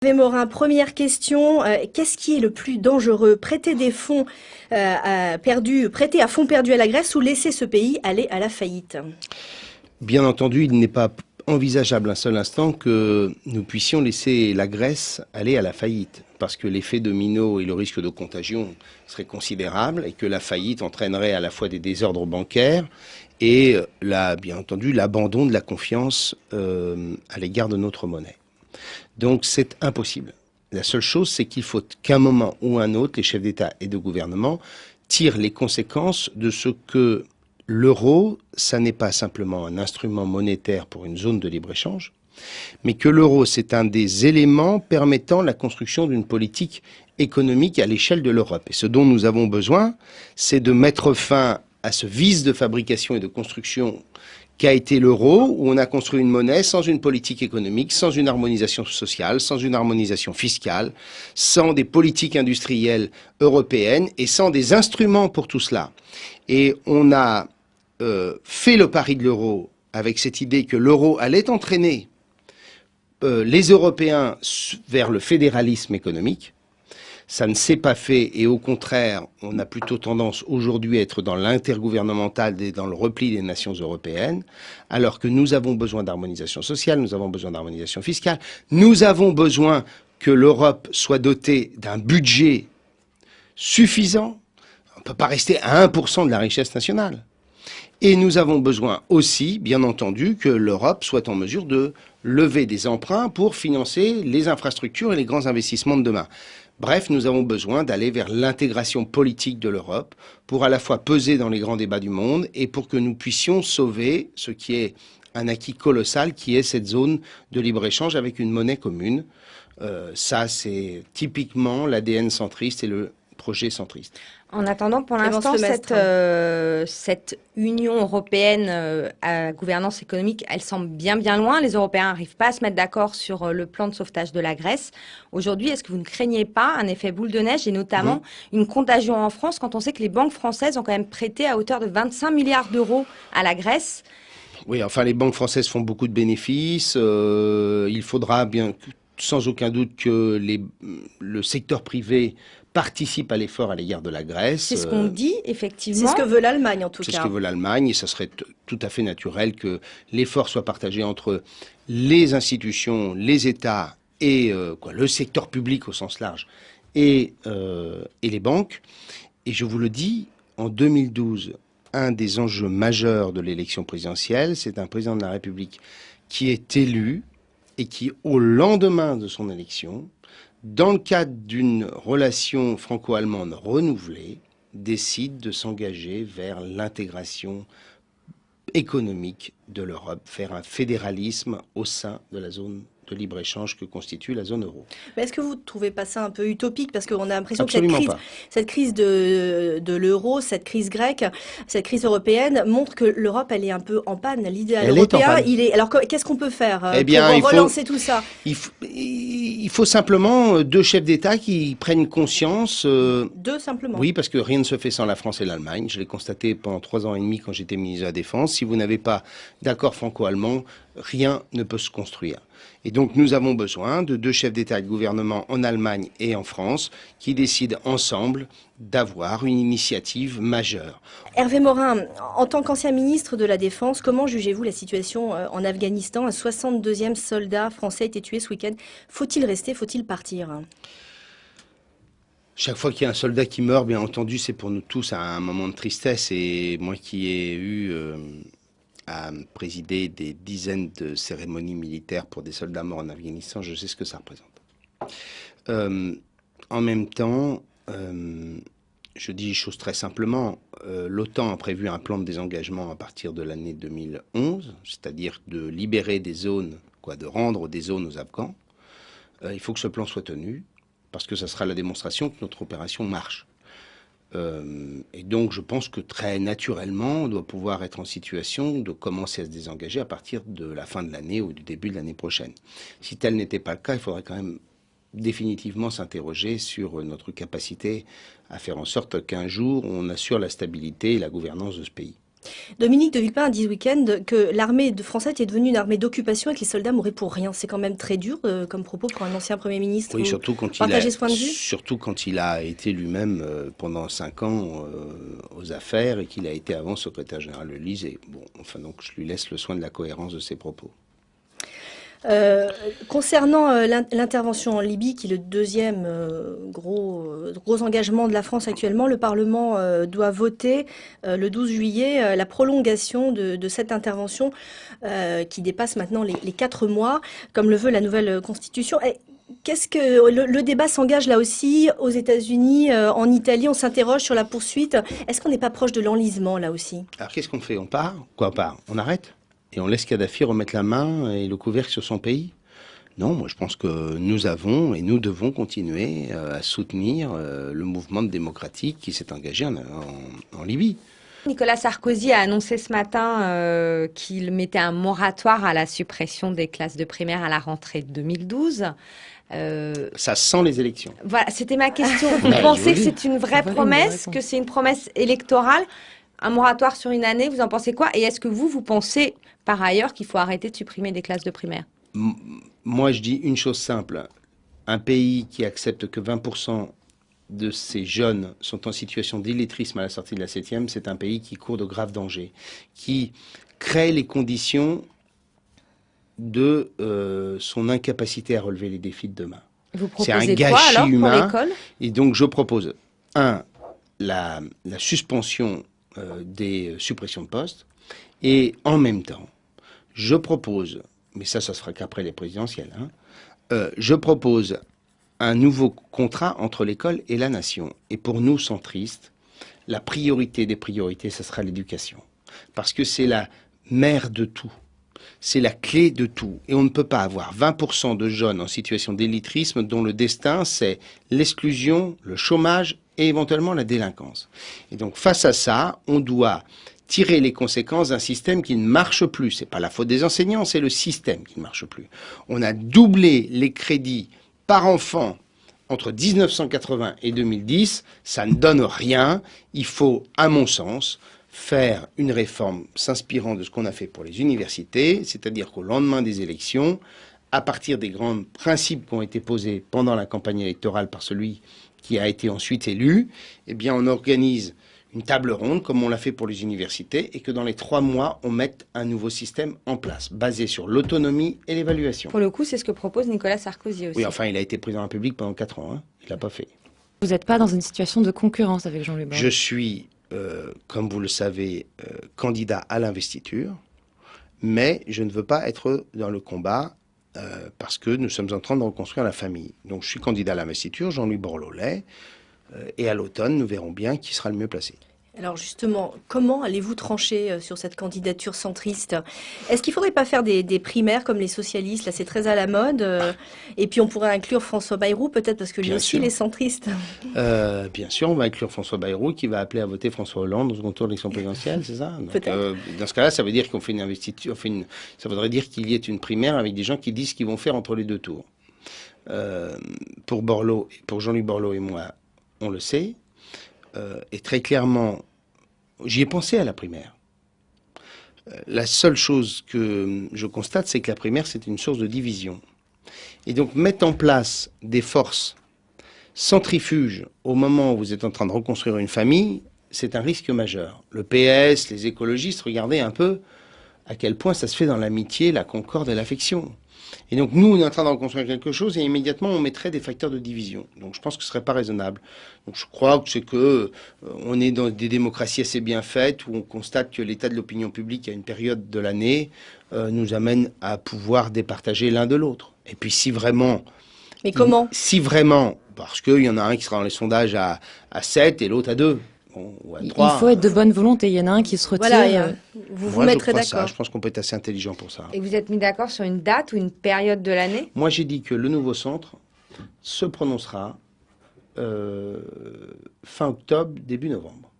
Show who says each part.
Speaker 1: Hervé Morin, première question. Qu'est-ce qui est le plus dangereux? Prêter des fonds perdus, prêter à fonds perdus à la Grèce ou laisser ce pays aller à la faillite?
Speaker 2: Bien entendu, il n'est pas envisageable un seul instant que nous puissions laisser la Grèce aller à la faillite, parce que l'effet domino et le risque de contagion seraient considérables et que la faillite entraînerait à la fois des désordres bancaires et, bien entendu, l'abandon de la confiance à l'égard de notre monnaie. Donc c'est impossible. La seule chose, c'est qu'il faut qu'à un moment ou un autre, les chefs d'État et de gouvernement tirent les conséquences de ce que l'euro, ça n'est pas simplement un instrument monétaire pour une zone de libre-échange, mais que l'euro, c'est un des éléments permettant la construction d'une politique économique à l'échelle de l'Europe. Et ce dont nous avons besoin, c'est de mettre fin à ce vice de fabrication et de construction qu'a été l'euro, où on a construit une monnaie sans une politique économique, sans une harmonisation sociale, sans une harmonisation fiscale, sans des politiques industrielles européennes et sans des instruments pour tout cela. Et on a fait le pari de l'euro avec cette idée que l'euro allait entraîner les Européens vers le fédéralisme économique. Ça ne s'est pas fait et au contraire, on a plutôt tendance aujourd'hui à être dans l'intergouvernemental et dans le repli des nations européennes, alors que nous avons besoin d'harmonisation sociale, nous avons besoin d'harmonisation fiscale, nous avons besoin que l'Europe soit dotée d'un budget suffisant. On ne peut pas rester à 1% de la richesse nationale. Et nous avons besoin aussi, bien entendu, que l'Europe soit en mesure de lever des emprunts pour financer les infrastructures et les grands investissements de demain. Bref, nous avons besoin d'aller vers l'intégration politique de l'Europe pour à la fois peser dans les grands débats du monde et pour que nous puissions sauver ce qui est un acquis colossal, qui est cette zone de libre-échange avec une monnaie commune. Ça, c'est typiquement l'ADN centriste et le projet centriste.
Speaker 3: En attendant, pour
Speaker 1: Clémence
Speaker 3: l'instant,
Speaker 1: Lemestre.
Speaker 3: cette Union européenne à gouvernance économique, elle semble bien loin. Les Européens n'arrivent pas à se mettre d'accord sur le plan de sauvetage de la Grèce. Aujourd'hui, est-ce que vous ne craignez pas un effet boule de neige et notamment une contagion en France quand on sait que les banques françaises ont quand même prêté à hauteur de 25 milliards d'euros à la Grèce?
Speaker 2: Oui, enfin, les banques françaises font beaucoup de bénéfices. Il faudra bien, sans aucun doute, que le secteur privé participe à l'effort à l'égard de la Grèce.
Speaker 3: C'est ce qu'on dit, effectivement.
Speaker 1: C'est ce que veut l'Allemagne, en tout cas.
Speaker 2: C'est ce que veut l'Allemagne, et ça serait tout à fait naturel que l'effort soit partagé entre les institutions, les États et le secteur public au sens large et les banques. Et je vous le dis, en 2012, un des enjeux majeurs de l'élection présidentielle, c'est un président de la République qui est élu et qui, au lendemain de son élection, dans le cadre d'une relation franco-allemande renouvelée, décide de s'engager vers l'intégration économique de l'Europe, vers un fédéralisme au sein de la zone de libre-échange que constitue la zone euro.
Speaker 1: Mais est-ce que vous ne trouvez pas ça un peu utopique? Parce qu'on a l'impression que
Speaker 2: Absolument pas.
Speaker 1: cette crise de l'euro, cette crise grecque, cette crise européenne montre que l'Europe, elle est un peu en panne. L'idéal
Speaker 2: Elle est en
Speaker 1: européen,
Speaker 2: panne.
Speaker 1: Alors qu'est-ce qu'on peut faire
Speaker 2: Eh bien,
Speaker 1: pour relancer tout ça?
Speaker 2: Il faut simplement deux chefs d'État qui prennent conscience.
Speaker 1: Deux, simplement.
Speaker 2: Oui, parce que rien ne se fait sans la France et l'Allemagne. Je l'ai constaté pendant 3 ans et demi quand j'étais ministre de la Défense. Si vous n'avez pas d'accord franco-allemand, rien ne peut se construire. Et donc nous avons besoin de deux chefs d'État et de gouvernement en Allemagne et en France qui décident ensemble d'avoir une initiative majeure.
Speaker 1: Hervé Morin, en tant qu'ancien ministre de la Défense, comment jugez-vous la situation en Afghanistan? Un 62e soldat français a été tué ce week-end. Faut-il rester? Faut-il partir?
Speaker 2: Chaque fois qu'il y a un soldat qui meurt, bien entendu, c'est pour nous tous un moment de tristesse. Et moi qui ai eu à présider des dizaines de cérémonies militaires pour des soldats morts en Afghanistan, je sais ce que ça représente. En même temps, je dis les choses très simplement, l'OTAN a prévu un plan de désengagement à partir de l'année 2011, c'est-à-dire de libérer des zones, de rendre des zones aux Afghans. Il faut que ce plan soit tenu, parce que ça sera la démonstration que notre opération marche. Et donc je pense que très naturellement, on doit pouvoir être en situation de commencer à se désengager à partir de la fin de l'année ou du début de l'année prochaine. Si tel n'était pas le cas, il faudrait quand même définitivement s'interroger sur notre capacité à faire en sorte qu'un jour, on assure la stabilité et la gouvernance de ce pays.
Speaker 1: Dominique de Villepin a dit ce week-end que l'armée française est devenue une armée d'occupation et que les soldats mouraient pour rien. C'est quand même très dur comme propos pour un ancien Premier ministre.
Speaker 2: Oui,
Speaker 1: Vous partagez ce point de vue?
Speaker 2: surtout quand il a été lui-même pendant 5 ans aux affaires et qu'il a été avant secrétaire général de l'Élysée. Bon, enfin donc je lui laisse le soin de la cohérence de ses propos.
Speaker 1: Concernant l'intervention en Libye, qui est le deuxième gros engagement de la France actuellement, le Parlement doit voter le 12 juillet la prolongation de cette intervention qui dépasse maintenant les 4 mois, comme le veut la nouvelle Constitution. Et qu'est-ce que le débat s'engage là aussi aux États-Unis, en Italie, on s'interroge sur la poursuite. Est-ce qu'on n'est pas proche de l'enlisement là aussi?
Speaker 2: Alors qu'est-ce qu'on fait? On part? Quoi, on part? On arrête? Et on laisse Kadhafi remettre la main et le couvercle sur son pays? Non, moi je pense que nous avons et nous devons continuer à soutenir le mouvement démocratique qui s'est engagé en Libye.
Speaker 3: Nicolas Sarkozy a annoncé ce matin qu'il mettait un moratoire à la suppression des classes de primaire à la rentrée 2012.
Speaker 2: Ça sent les élections.
Speaker 3: Voilà, c'était ma question. Vous pensez que c'est une vraie promesse, que c'est une promesse électorale? Un moratoire sur une année, vous en pensez quoi? Et est-ce que vous pensez par ailleurs qu'il faut arrêter de supprimer des classes de primaire?
Speaker 2: Moi, je dis une chose simple. Un pays qui accepte que 20% de ses jeunes sont en situation d'illettrisme à la sortie de la 7e, c'est un pays qui court de graves dangers, qui crée les conditions de son incapacité à relever les défis de demain.
Speaker 3: Vous
Speaker 2: C'est un
Speaker 3: proposez quoi
Speaker 2: gâchis
Speaker 3: alors pour
Speaker 2: humain.
Speaker 3: l'école?
Speaker 2: Et donc, je propose, la suspension des suppressions de postes, et en même temps, je propose, mais ça se fera qu'après les présidentielles, je propose un nouveau contrat entre l'école et la nation. Et pour nous, centristes, la priorité des priorités, ce sera l'éducation. Parce que c'est la mère de tout. C'est la clé de tout. Et on ne peut pas avoir 20% de jeunes en situation d'illettrisme dont le destin, c'est l'exclusion, le chômage et éventuellement la délinquance. Et donc, face à ça, on doit tirer les conséquences d'un système qui ne marche plus. C'est pas la faute des enseignants, c'est le système qui ne marche plus. On a doublé les crédits par enfant entre 1980 et 2010. Ça ne donne rien. Il faut, à mon sens, faire une réforme s'inspirant de ce qu'on a fait pour les universités, c'est-à-dire qu'au lendemain des élections, à partir des grands principes qui ont été posés pendant la campagne électorale par celui qui a été ensuite élu, eh bien on organise une table ronde, comme on l'a fait pour les universités, et que dans les 3 mois, on mette un nouveau système en place, basé sur l'autonomie et l'évaluation.
Speaker 3: Pour le coup, c'est ce que propose Nicolas Sarkozy aussi.
Speaker 2: Oui, enfin, il a été président de la République pendant 4 ans, il l'a pas fait.
Speaker 4: Vous n'êtes pas dans une situation de concurrence avec Jean-Louis Borloo?
Speaker 2: Je suis, comme vous le savez, candidat à l'investiture, mais je ne veux pas être dans le combat parce que nous sommes en train de reconstruire la famille. Donc je suis candidat à l'investiture, Jean-Louis Borloo l'est, et à l'automne, nous verrons bien qui sera le mieux placé.
Speaker 1: Alors justement, comment allez-vous trancher sur cette candidature centriste? Est-ce qu'il ne faudrait pas faire des primaires comme les socialistes? Là, c'est très à la mode. Et puis on pourrait inclure François Bayrou, peut-être, parce que lui
Speaker 2: Bien
Speaker 1: aussi,
Speaker 2: sûr.
Speaker 1: il est centriste.
Speaker 2: Bien sûr, on va inclure François Bayrou qui va appeler à voter François Hollande au second tour de l'élection présidentielle, c'est ça? Donc,
Speaker 1: Peut-être.
Speaker 2: dans ce cas-là, ça veut dire qu'on fait une investiture, ça voudrait dire qu'il y ait une primaire avec des gens qui disent ce qu'ils vont faire entre les 2 tours. Pour Borloo, pour Jean-Louis Borloo et moi, on le sait, et très clairement, j'y ai pensé à la primaire. La seule chose que je constate, c'est que la primaire, c'est une source de division. Et donc, mettre en place des forces centrifuges au moment où vous êtes en train de reconstruire une famille, c'est un risque majeur. Le PS, les écologistes, regardez un peu à quel point ça se fait dans l'amitié, la concorde et l'affection. Et donc nous, on est en train de reconstruire quelque chose et immédiatement on mettrait des facteurs de division. Donc je pense que ce serait pas raisonnable. Donc je crois que c'est que on est dans des démocraties assez bien faites où on constate que l'état de l'opinion publique à une période de l'année nous amène à pouvoir départager l'un de l'autre. Et puis si vraiment...
Speaker 1: Mais comment?
Speaker 2: Si vraiment, parce qu'il y en a un qui sera dans les sondages à 7 et l'autre à 2. Bon, ou à 3.
Speaker 4: Il faut être de bonne volonté. Il y en a un qui se retire.
Speaker 1: Voilà, vous vous
Speaker 2: Moi,
Speaker 1: mettrez
Speaker 2: je crois ça.
Speaker 1: d'accord.
Speaker 2: Je pense qu'on peut être assez intelligent pour ça.
Speaker 3: Et vous êtes mis d'accord sur une date ou une période de l'année?
Speaker 2: Moi, j'ai dit que le nouveau centre se prononcera fin octobre, début novembre.